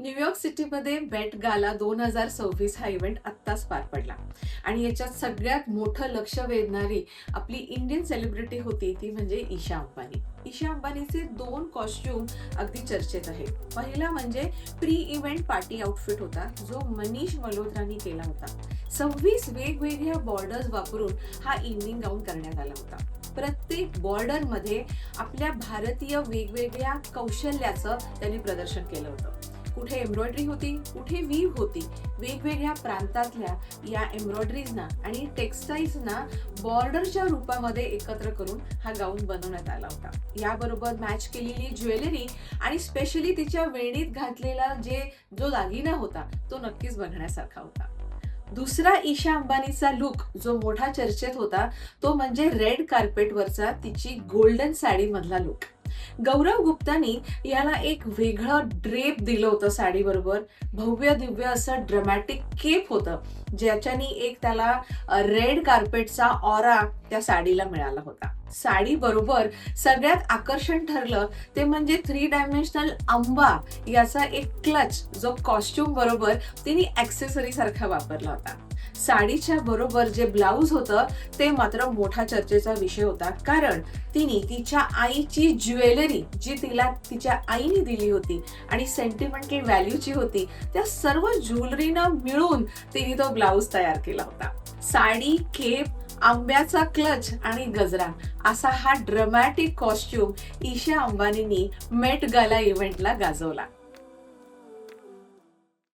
New York सिटीमध्ये Met Gala 2026 हा event आत्ताच पार पडला आणि याच्यात सगळ्यात मोठं लक्ष वेधणारी आपली इंडियन सेलिब्रिटी होती ती म्हणजे ईशा अंबानी. ईशा अंबानीचे 2 कॉस्ट्युम अगदी चर्चेत आहेत. पहिला म्हणजे प्री इव्हेंट पार्टी आउटफिट होता जो मनीष मल्होत्रानी केला होता. 26 वेगवेगळ्या बॉर्डर्स वापरून हा इव्हनिंग गाऊन करण्यात आला होता. प्रत्येक बॉर्डर मध्ये आपल्या भारतीय वेगवेगळ्या कौशल्याचं त्यांनी प्रदर्शन केलं होतं. कुठे एम्ब्रॉयडरी होती, कुठे वीव होती. वेगवेगळ्या प्रांतातल्या या एम्ब्रॉयडरीजना आणि टेक्सटाईल्सना बॉर्डरच्या रूपामध्ये एकत्र करून हा गाऊन बनवण्यात आला होता. याबरोबर मॅच केलेली ज्वेलरी आणि स्पेशली तिच्या वेणीत घातलेला जो दागिना होता तो नक्कीच बघण्यासारखा होता. दुसरा ईशा अंबानीचा लुक जो मोठा चर्चेत होता तो म्हणजे रेड कार्पेटवरचा तिची गोल्डन साडी मधला लुक. गौरव गुप्तानी याला एक वेगळं ड्रेप दिलं होतं साडी बरोबर. भव्य दिव्य असं ड्रामॅटिक केप होतं ज्याच्यानी एक त्याला रेड कार्पेटचा ऑरा त्या साडीला मिळाला होता. साडी बरोबर सगळ्यात आकर्षण ठरलं ते म्हणजे 3 डायमेन्शनल आंबा याचा एक क्लच जो कॉस्ट्युम बरोबर तिने ॲक्सेसरी सारखा वापरला होता. साडीच्या बरोबर जे ब्लाउज होतं ते मात्र मोठा चर्चेचा विषय होता, कारण तिने तिच्या आईची ज्वेलरी जी तिला तिच्या आईने दिली होती आणि सेंटिमेंटल व्हॅल्यूची होती त्या सर्व ज्वेलरीनं मिळून तिने तो ब्लाउज तयार केला होता. साडी, केप, आंब्याचा क्लच आणि गजरा असा हा ड्रामॅटिक कॉस्ट्युम ईशा अंबानींनी मेट गाला इव्हेंटला गाजवला.